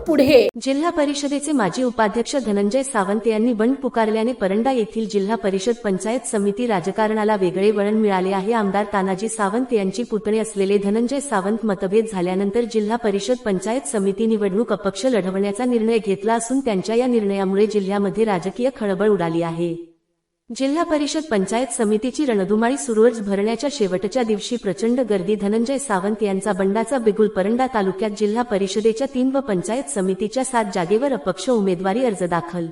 पुढे। जिल्हा परिषदेचे माजी उपाध्यक्ष धनंजय सावंत यांनी बंड पुकारल्याने परंडा येथील जिल्हा परिषद पंचायत समिती राजकारणाला वेगळे वळण मिळाले आहे। आमदार तानाजी सावंत यांची पुतणे असलेले धनंजय सावंत मतभेद झाल्यानंतर जिल्हा परिषद पंचायत समिती निवडणूक अपक्ष लढवण्याचा निर्णय घेतला असून त्यांच्या या निर्णयामुळे जिल्ह्यामध्ये राजकीय खळबळ उडाली आहे। जिल्हा परिषद पंचायत समितीची रणधुमाळी सुरूच भरण्याच्या शेवटच्या दिवशी प्रचंड गर्दी। धनंजय सावंत यांचा बंडाचा बिगुल। परंडा तालुक्यात जिल्हा परिषदेच्या 3 व पंचायत समितीच्या 7 जागेवर अपक्ष उमेदवारी अर्ज दाखल।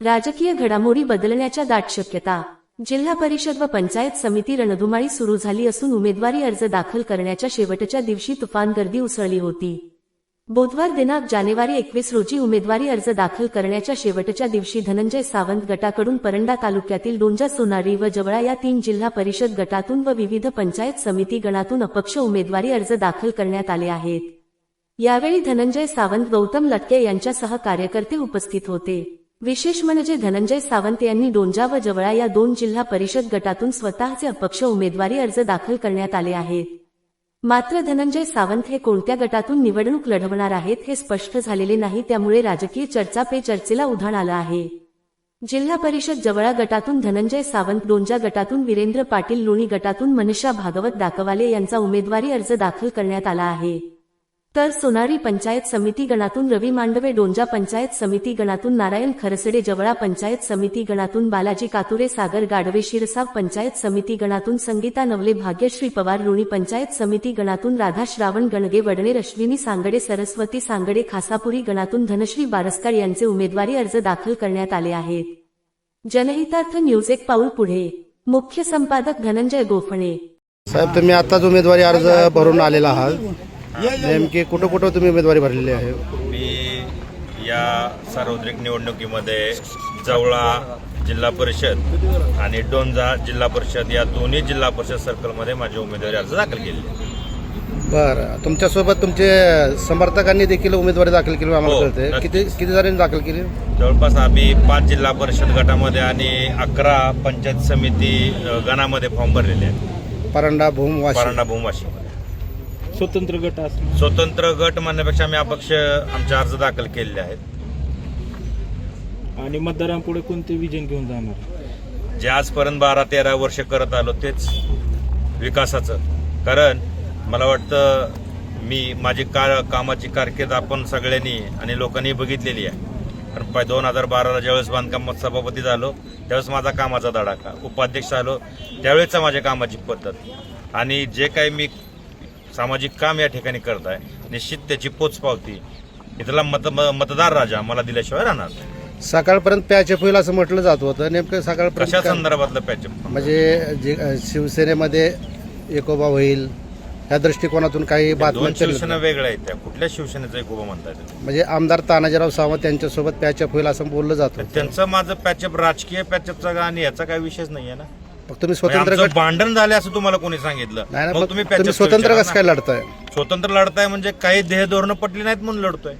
राजकीय घडामोडी बदलण्याच्या दाट शक्यता। जिल्हा परिषद व पंचायत समिती रणधुमाळी सुरू झाली असून उमेदवारी अर्ज दाखल करण्याच्या शेवटच्या दिवशी तुफान गर्दी उसळली होती। बुधवार दिनांक जानेवारी 21 रोजी उमेदवारी अर्ज दाखल करण्याच्या शेवटच्या दिवशी धनंजय सावंत गटाकडून परंडा तालुक्यातील डोंजा, सोनारी व जवळा या 3 जिल्हा परिषद गटातून व विविध पंचायत समिती गणातून अपक्ष उमेदवारी अर्ज दाखल करण्यात आले आहेत। यावेळी धनंजय सावंत, गौतम लटके यांच्यासह कार्यकर्ते उपस्थित होते। विशेष म्हणजे धनंजय सावंत यांनी डोंजा व जवळा या 2 जिल्हा परिषद गटातून स्वतःचे अपक्ष उमेदवारी अर्ज दाखल करण्यात आले आहेत। मात्र धनंजय सावंत हे कोणत्या गटातून निवडणूक लढवणार आहेत हे स्पष्ट झालेले नाही, त्यामुळे राजकीय चर्चा पे चर्चेला उधाण आलं आहे। जिल्हा परिषद जवळा गटातून धनंजय सावंत, डोंजा गटातून वीरेंद्र पाटील, लोणी गटातून मनीषा भागवत दाकवाले यांचा उमेदवारी अर्ज दाखल करण्यात आला आहे। तर सोनारी पंचायत समिती गणातून रवी मांडवे, डोंजा पंचायत समिती गणातून नारायण खरसडे, जवळा पंचायत समिती गणातून बालाजी कातुरे, सागर गाडवे, शिरसाव पंचायत समिती गणातून संगीता नवले, भाग्यश्री पवार, लोणी पंचायत समिती गणातून राधा श्रावण गणगे, वडनेर अश्विनी सांगडे, सरस्वती सांगडे, खासापुरी गणातून धनश्री बारस्कार यांचे उमेदवारी अर्ज दाखल करण्यात आले आहेत। जनहितार्थ न्यूज एक पाऊल पुढे। मुख्य संपादक धनंजय गोफणे साहेब, तुम्ही आताच उमेदवारी अर्ज भरून आलेला आहात, नेमके कुठं कुठं तुम्ही उमेदवारी भरलेली आहे? मी या सार्वत्रिक निवडणुकीमध्ये जवळा जिल्हा परिषद आणि डोंजा जिल्हा परिषद या दोन्ही जिल्हा परिषद सर्कलमध्ये माझी उमेदवारी अर्ज दाखल केली। बरं, तुमच्यासोबत तुमचे समर्थकांनी देखील उमेदवारी दाखल केली आम्हाला कळते। किती जणांनी दाखल केली? जवळपास आम्ही 5 जिल्हा परिषद गटामध्ये आणि 11 पंचायत समिती गणामध्ये फॉर्म भरलेले आहेत। परंडा, भूम, वाशी स्वतंत्र गट स्वतंत्र गट म्हणण्यापेक्षा आम्ही अपक्ष आमचे अर्ज दाखल केलेले आहेत। आणि मतदारांपुढे कोणते विजन घेऊन जाणार? जे आजपर्यंत 12-13 वर्ष करत आलो तेच विकासाचं। कारण मला वाटतं मी माझी कामाची कारकीर्द आपण सगळ्यांनी आणि लोकांनी बघितलेली आहे। कारण 2012ला ज्यावेळेस बांधकामात सभापती झालो त्यावेळेस माझा कामाचा धडाका, उपाध्यक्ष झालो त्यावेळेस माझ्या कामाची पद्धत आणि जे काही मी सामाजिक काम या ठिकाणी करत आहे, निश्चित त्याची पोचपावती इथला मतदार राजा मला दिल्याशिवाय राहणार नाही। सकाळपर्यंत पॅचअप होईल असं म्हटलं जात होतं, नेमकं सकाळपर्यंत कशा संदर्भातलं पॅचअप? म्हणजे शिवसेनेमध्ये एकोबा होईल या दृष्टिकोनातून काही बातम्या? शिवसेना वेगळ्या आहेत, त्या कुठल्या शिवसेनेचा एकोबा म्हणतात? म्हणजे आमदार तानाजीराव सावंत यांच्यासोबत पॅचअप होईल असं बोललं जातं। त्यांचं माझं पॅचअप राजकीय पॅचअपचा आणि याचा काही विषयच नाहीये ना। तुम्ही स्वतंत्र भांडण झाले असं तुम्हाला कोणी सांगितलं? नाही, तुम्ही स्वतंत्र कसं काय लढताय? स्वतंत्र लढताय म्हणजे काही देह धोरणं पटली नाहीत म्हणून लढतोय।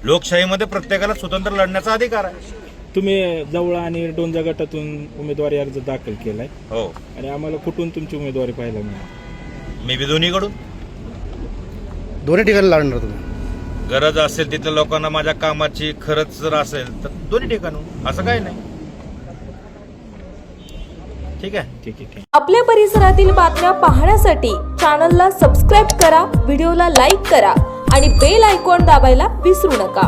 लोकशाहीमध्ये प्रत्येकाला स्वतंत्र लढण्याचा अधिकार आहे। तुम्ही जवळा आणि डोंजा गटातून उमेदवारी अर्ज दाखल केलाय हो, आणि आम्हाला कुठून तुमची उमेदवारी पाहायला मिळाली? मी बी दोन्हीकडून दोन्ही ठिकाणी लढणार तुम्ही? गरज असेल तिथल्या लोकांना माझ्या कामाची खरंच जर असेल तर दोन्ही ठिकाणून, असं काही नाही। ठीक आहे। आपल्या परिसरातील बातम्या पाहण्यासाठी चॅनलला सबस्क्राईब करा, व्हिडिओला लाईक करा आणि बेल आयकॉन दाबायला विसरू नका।